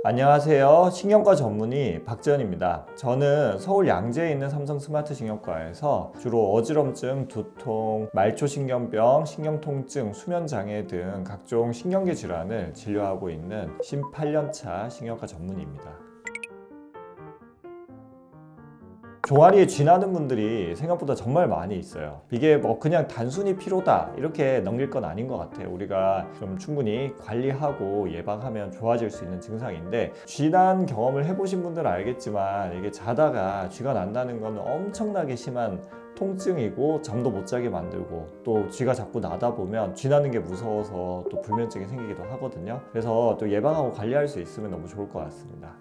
안녕하세요. 신경과 전문의 박지현입니다. 저는 서울 양재에 있는 삼성 스마트 신경과에서 주로 어지럼증, 두통, 말초신경병, 신경통증, 수면장애 등 각종 신경계 질환을 진료하고 있는 18년차 신경과 전문의입니다. 종아리에 쥐나는 분들이 생각보다 정말 많이 있어요. 이게 뭐 그냥 단순히 피로다 이렇게 넘길 건 아닌 것 같아요. 우리가 좀 충분히 관리하고 예방하면 좋아질 수 있는 증상인데, 쥐난 경험을 해보신 분들은 알겠지만 이게 자다가 쥐가 난다는 건 엄청나게 심한 통증이고 잠도 못 자게 만들고, 또 쥐가 자꾸 나다 보면 쥐 나는 게 무서워서 또 불면증이 생기기도 하거든요. 그래서 또 예방하고 관리할 수 있으면 너무 좋을 것 같습니다.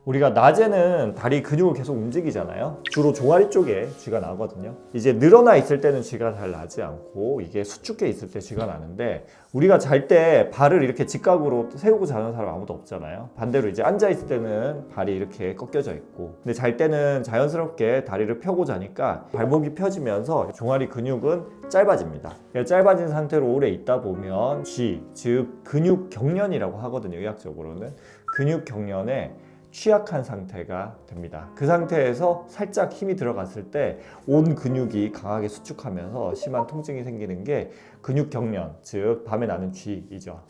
우리가 낮에는 다리 근육을 계속 움직이잖아요. 주로 종아리 쪽에 쥐가 나거든요. 이제 늘어나 있을 때는 쥐가 잘 나지 않고 이게 수축해 있을 때 쥐가 나는데, 우리가 잘 때 발을 이렇게 직각으로 세우고 자는 사람 아무도 없잖아요. 반대로 이제 앉아 있을 때는 발이 이렇게 꺾여져 있고, 근데 잘 때는 자연스럽게 다리를 펴고 자니까 발목이 펴지면서 종아리 근육은 짧아집니다. 짧아진 상태로 오래 있다 보면 쥐, 즉 근육 경련이라고 하거든요. 의학적으로는 근육 경련에 취약한 상태가 됩니다. 그 상태에서 살짝 힘이 들어갔을 때 온 근육이 강하게 수축하면서 심한 통증이 생기는 게 근육 경련, 즉 밤에 나는 쥐이죠.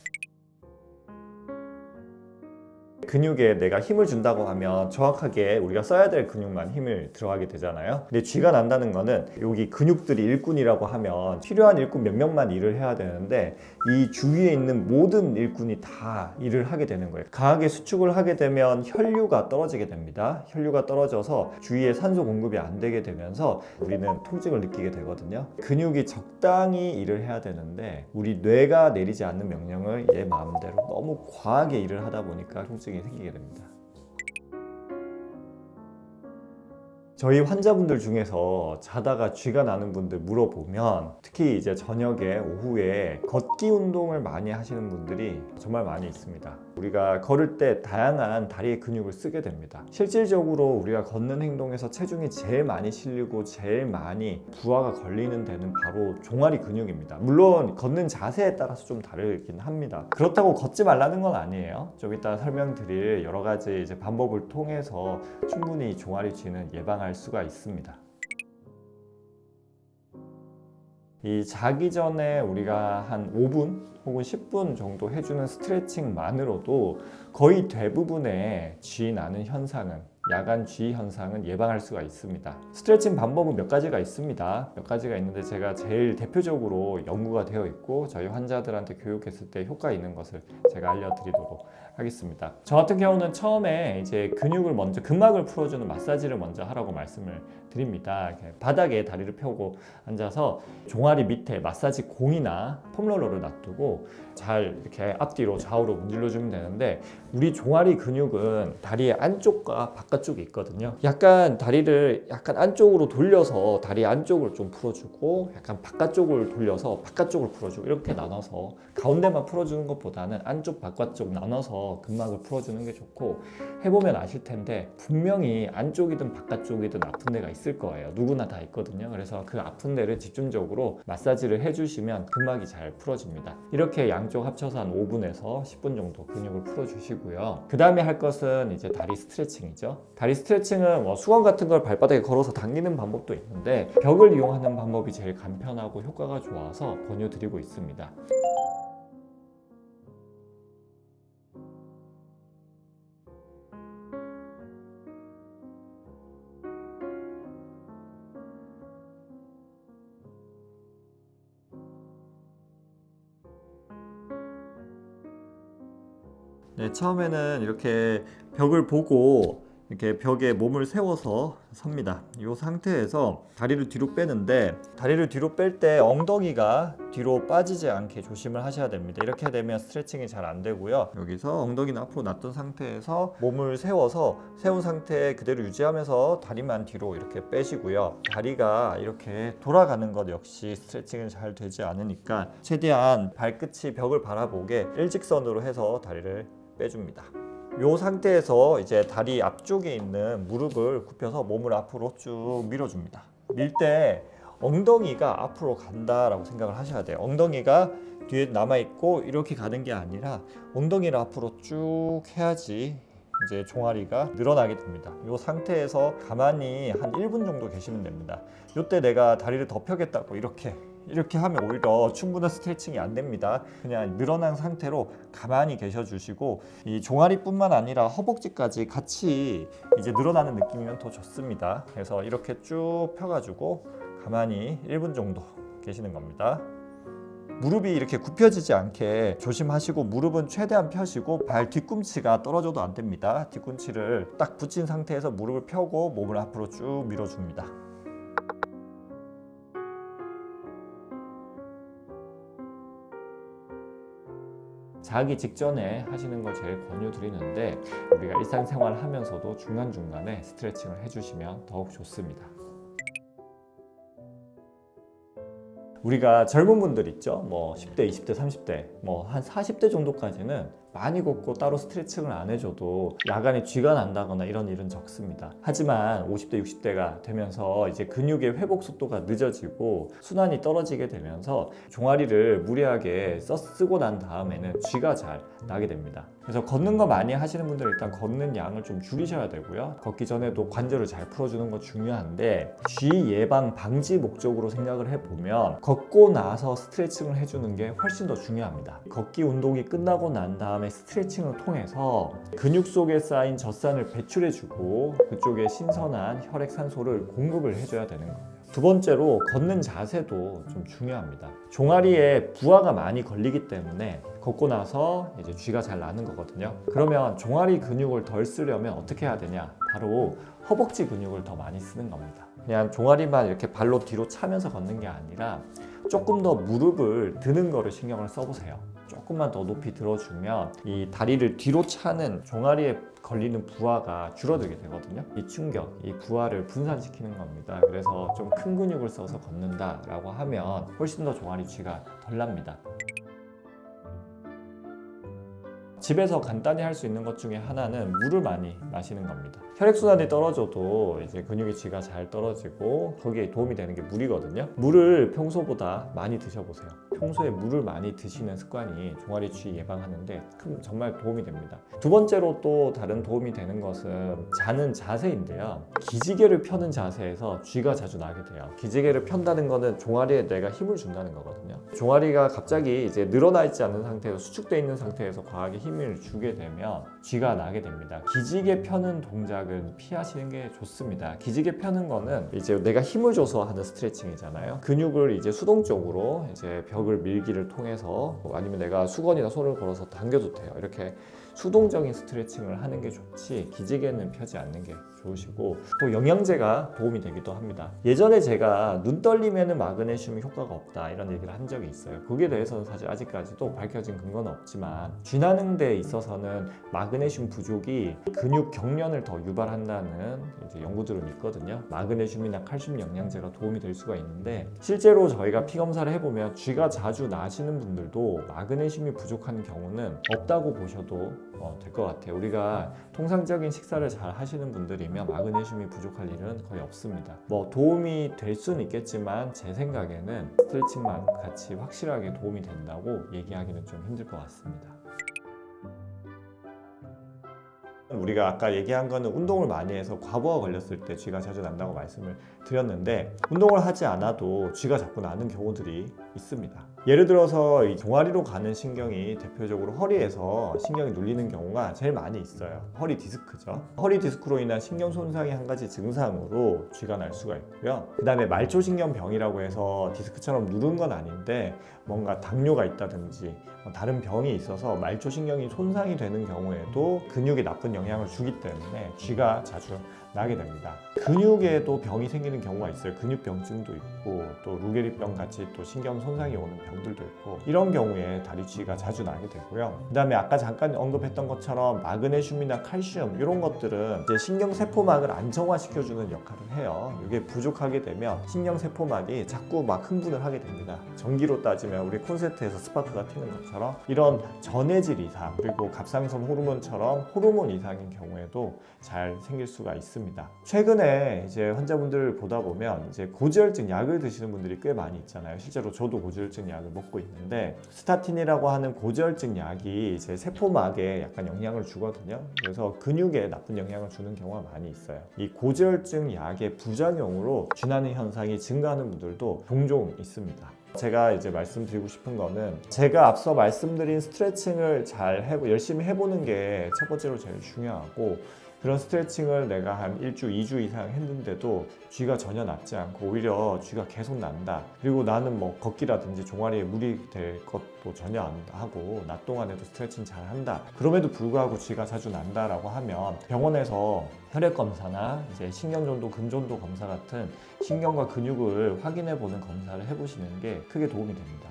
근육에 내가 힘을 준다고 하면 정확하게 우리가 써야 될 근육만 힘을 들어가게 되잖아요. 근데 쥐가 난다는 거는 여기 근육들이 일꾼이라고 하면 필요한 일꾼 몇 명만 일을 해야 되는데, 이 주위에 있는 모든 일꾼이 다 일을 하게 되는 거예요. 강하게 수축을 하게 되면 혈류가 떨어지게 됩니다. 혈류가 떨어져서 주위에 산소 공급이 안 되게 되면서 우리는 통증을 느끼게 되거든요. 근육이 적당히 일을 해야 되는데 우리 뇌가 내리지 않는 명령을 얘 마음대로 너무 과하게 일을 하다 보니까 통증이 생기게 됩니다. 저희 환자분들 중에서 자다가 쥐가 나는 분들 물어보면, 특히 이제 저녁에 오후에 걷기 운동을 많이 하시는 분들이 정말 많이 있습니다. 우리가 걸을 때 다양한 다리의 근육을 쓰게 됩니다. 실질적으로 우리가 걷는 행동에서 체중이 제일 많이 실리고 제일 많이 부하가 걸리는 데는 바로 종아리 근육입니다. 물론 걷는 자세에 따라서 좀 다르긴 합니다. 그렇다고 걷지 말라는 건 아니에요. 좀 이따 설명드릴 여러 가지 이제 방법을 통해서 충분히 종아리 쥐는 예방할 수가 있습니다. 이 자기 전에 우리가 한 5분 혹은 10분 정도 해주는 스트레칭만으로도 거의 대부분의 쥐 나는 현상은, 야간 쥐 현상은 예방할 수가 있습니다. 스트레칭 방법은 몇 가지가 있습니다. 몇 가지가 있는데 제가 제일 대표적으로 연구가 되어 있고 저희 환자들한테 교육했을 때 효과 있는 것을 제가 알려드리도록 하겠습니다. 저 같은 경우는 처음에 이제 근육을 먼저, 근막을 풀어주는 마사지를 먼저 하라고 말씀을 드립니다. 이렇게 바닥에 다리를 펴고 앉아서 종아리 밑에 마사지 공이나 폼롤러를 놔두고 잘 이렇게 앞뒤로 좌우로 문질러 주면 되는데, 우리 종아리 근육은 다리의 안쪽과 바깥쪽이 있거든요. 약간 다리를 약간 안쪽으로 돌려서 다리 안쪽을 좀 풀어주고, 약간 바깥쪽을 돌려서 바깥쪽을 풀어주고, 이렇게 나눠서 가운데만 풀어주는 것보다는 안쪽 바깥쪽 나눠서 근막을 풀어주는 게 좋고, 해보면 아실 텐데 분명히 안쪽이든 바깥쪽이든 아픈 데가 있을 거예요. 누구나 다 있거든요. 그래서 그 아픈 데를 집중적으로 마사지를 해주시면 근막이 잘 풀어집니다. 이렇게 양쪽 합쳐서 한 5분에서 10분 정도 근육을 풀어주시고요. 그 다음에 할 것은 이제 다리 스트레칭이죠. 다리 스트레칭은 뭐 수건 같은 걸 발바닥에 걸어서 당기는 방법도 있는데, 벽을 이용하는 방법이 제일 간편하고 효과가 좋아서 권유드리고 있습니다. 네, 처음에는 이렇게 벽을 보고 이렇게 벽에 몸을 세워서 섭니다. 이 상태에서 다리를 뒤로 빼는데, 다리를 뒤로 뺄 때 엉덩이가 뒤로 빠지지 않게 조심을 하셔야 됩니다. 이렇게 되면 스트레칭이 잘 안 되고요. 여기서 엉덩이는 앞으로 놨던 상태에서 몸을 세워서, 세운 상태 그대로 유지하면서 다리만 뒤로 이렇게 빼시고요. 다리가 이렇게 돌아가는 것 역시 스트레칭은 잘 되지 않으니까 최대한 발끝이 벽을 바라보게 일직선으로 해서 다리를 빼줍니다. 이 상태에서 이제 다리 앞쪽에 있는 무릎을 굽혀서 몸을 앞으로 쭉 밀어줍니다. 밀 때 엉덩이가 앞으로 간다라고 생각을 하셔야 돼요. 엉덩이가 뒤에 남아있고 이렇게 가는 게 아니라 엉덩이를 앞으로 쭉 해야지 이제 종아리가 늘어나게 됩니다. 이 상태에서 가만히 한 1분 정도 계시면 됩니다. 이때 내가 다리를 더 펴겠다고 이렇게 하면 오히려 충분한 스트레칭이 안 됩니다. 그냥 늘어난 상태로 가만히 계셔 주시고 이 종아리뿐만 아니라 허벅지까지 같이 이제 늘어나는 느낌이면 더 좋습니다. 그래서 이렇게 쭉 펴가지고 가만히 1분 정도 계시는 겁니다. 무릎이 이렇게 굽혀지지 않게 조심하시고 무릎은 최대한 펴시고 발 뒤꿈치가 떨어져도 안 됩니다. 뒤꿈치를 딱 붙인 상태에서 무릎을 펴고 몸을 앞으로 쭉 밀어줍니다. 자기 직전에 하시는 걸 제일 권유드리는데 우리가 일상생활 하면서도 중간중간에 스트레칭을 해주시면 더욱 좋습니다. 우리가 젊은 분들 있죠. 뭐 10대, 20대, 30대, 뭐 한 40대 정도까지는 많이 걷고 따로 스트레칭을 안 해줘도 야간에 쥐가 난다거나 이런 일은 적습니다. 하지만 50대, 60대가 되면서 이제 근육의 회복 속도가 늦어지고 순환이 떨어지게 되면서 종아리를 무리하게 쓰고 난 다음에는 쥐가 잘 나게 됩니다. 그래서 걷는 거 많이 하시는 분들은 일단 걷는 양을 좀 줄이셔야 되고요. 걷기 전에도 관절을 잘 풀어주는 거 중요한데 쥐 예방 방지 목적으로 생각을 해보면 걷고 나서 스트레칭을 해주는 게 훨씬 더 중요합니다. 걷기 운동이 끝나고 난 다음에 스트레칭을 통해서 근육 속에 쌓인 젖산을 배출해주고 그쪽에 신선한 혈액산소를 공급을 해줘야 되는 거예요. 두 번째로 걷는 자세도 좀 중요합니다. 종아리에 부하가 많이 걸리기 때문에 걷고 나서 이제 쥐가 잘 나는 거거든요. 그러면 종아리 근육을 덜 쓰려면 어떻게 해야 되냐? 바로 허벅지 근육을 더 많이 쓰는 겁니다. 그냥 종아리만 이렇게 발로 뒤로 차면서 걷는 게 아니라 조금 더 무릎을 드는 거를 신경을 써보세요. 조금만 더 높이 들어주면 이 다리를 뒤로 차는 종아리에 걸리는 부하가 줄어들게 되거든요. 이 충격, 이 부하를 분산시키는 겁니다. 그래서 좀 큰 근육을 써서 걷는다라고 하면 훨씬 더 종아리 쥐가 덜 납니다. 집에서 간단히 할 수 있는 것 중에 하나는 물을 많이 마시는 겁니다. 혈액순환이 떨어져도 이제 근육의 쥐가 잘 떨어지고 거기에 도움이 되는 게 물이거든요. 물을 평소보다 많이 드셔보세요. 평소에 물을 많이 드시는 습관이 종아리 쥐 예방하는데 정말 도움이 됩니다. 두 번째로 또 다른 도움이 되는 것은 자는 자세인데요. 기지개를 펴는 자세에서 쥐가 자주 나게 돼요. 기지개를 편다는 거는 종아리에 내가 힘을 준다는 거거든요. 종아리가 갑자기 이제 늘어나 있지 않은 상태에서 수축되어 있는 상태에서 과하게 힘을 주게 되면 쥐가 나게 됩니다. 기지개 펴는 동작은 피하시는 게 좋습니다. 기지개 펴는 거는 이제 내가 힘을 줘서 하는 스트레칭이잖아요. 근육을 이제 수동적으로 이제 벽을 밀기를 통해서 아니면 내가 수건이나 손을 걸어서 당겨도 돼요. 이렇게 수동적인 스트레칭을 하는 게 좋지 기지개는 펴지 않는 게 좋으시고 또 영양제가 도움이 되기도 합니다. 예전에 제가 눈 떨리면 마그네슘 효과가 없다 이런 얘기를 한 적이 있어요. 거기에 대해서는 사실 아직까지도 밝혀진 근거는 없지만 쥐나는 데 있어서는 마그네슘 부족이 근육 경련을 더 유발한다는 이제 연구들은 있거든요. 마그네슘이나 칼슘 영양제가 도움이 될 수가 있는데 실제로 저희가 피 검사를 해보면 쥐가 자주 나시는 분들도 마그네슘이 부족한 경우는 없다고 보셔도 될 것 같아요. 우리가 통상적인 식사를 잘 하시는 분들이면 마그네슘이 부족할 일은 거의 없습니다. 뭐 도움이 될 수는 있겠지만 제 생각에는 스트레칭만 같이 확실하게 도움이 된다고 얘기하기는 좀 힘들 것 같습니다. 우리가 아까 얘기한 거는 운동을 많이 해서 과부하 걸렸을 때 쥐가 자주 난다고 말씀을 드렸는데 운동을 하지 않아도 쥐가 자꾸 나는 경우들이 있습니다. 예를 들어서 이 종아리로 가는 신경이 대표적으로 허리에서 신경이 눌리는 경우가 제일 많이 있어요. 허리 디스크죠. 허리 디스크로 인한 신경 손상의 한 가지 증상으로 쥐가 날 수가 있고요. 그 다음에 말초신경병이라고 해서 디스크처럼 누른 건 아닌데 뭔가 당뇨가 있다든지 다른 병이 있어서 말초신경이 손상이 되는 경우에도 근육에 나쁜 영향을 주기 때문에 쥐가 자주 나게 됩니다. 근육에도 병이 생기는 경우가 있어요. 근육병증도 있고 또 루게리병 같이 또 신경 손상이 오는 병들도 있고 이런 경우에 다리쥐가 자주 나게 되고요. 그 다음에 아까 잠깐 언급했던 것처럼 마그네슘이나 칼슘 이런 것들은 이제 신경세포막을 안정화시켜주는 역할을 해요. 이게 부족하게 되면 신경세포막이 자꾸 막 흥분을 하게 됩니다. 전기로 따지면 우리 콘센트에서 스파크가 튀는 것처럼 이런 전해질 이상 그리고 갑상선 호르몬처럼 호르몬 이상인 경우에도 잘 생길 수가 있습니다. 있습니다. 최근에 이제 환자분들을 보다 보면 이제 고지혈증 약을 드시는 분들이 꽤 많이 있잖아요. 실제로 저도 고지혈증 약을 먹고 있는데, 스타틴이라고 하는 고지혈증 약이 이제 세포막에 약간 영향을 주거든요. 그래서 근육에 나쁜 영향을 주는 경우가 많이 있어요. 이 고지혈증 약의 부작용으로 쥐나는 현상이 증가하는 분들도 종종 있습니다. 제가 이제 말씀드리고 싶은 거는, 제가 앞서 말씀드린 스트레칭을 열심히 해보는 게 첫 번째로 제일 중요하고, 그런 스트레칭을 내가 한 1주, 2주 이상 했는데도 쥐가 전혀 낫지 않고 오히려 쥐가 계속 난다. 그리고 나는 뭐 걷기라든지 종아리에 무리 될 것도 전혀 안 하고 낮 동안에도 스트레칭 잘 한다. 그럼에도 불구하고 쥐가 자주 난다라고 하면 병원에서 혈액 검사나 이제 신경전도, 근전도 검사 같은 신경과 근육을 확인해 보는 검사를 해보시는 게 크게 도움이 됩니다.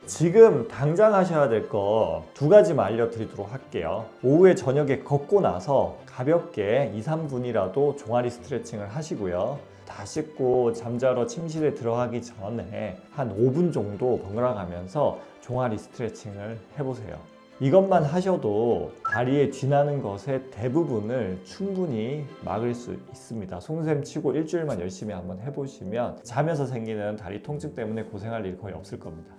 지금 당장 하셔야 될 거 2가지만 알려드리도록 할게요. 오후에 저녁에 걷고 나서 가볍게 2-3분이라도 종아리 스트레칭을 하시고요. 다 씻고 잠자러 침실에 들어가기 전에 한 5분 정도 번갈아 가면서 종아리 스트레칭을 해보세요. 이것만 하셔도 다리에 쥐나는 것의 대부분을 충분히 막을 수 있습니다. 송샘 치고 일주일만 열심히 한번 해보시면 자면서 생기는 다리 통증 때문에 고생할 일 거의 없을 겁니다.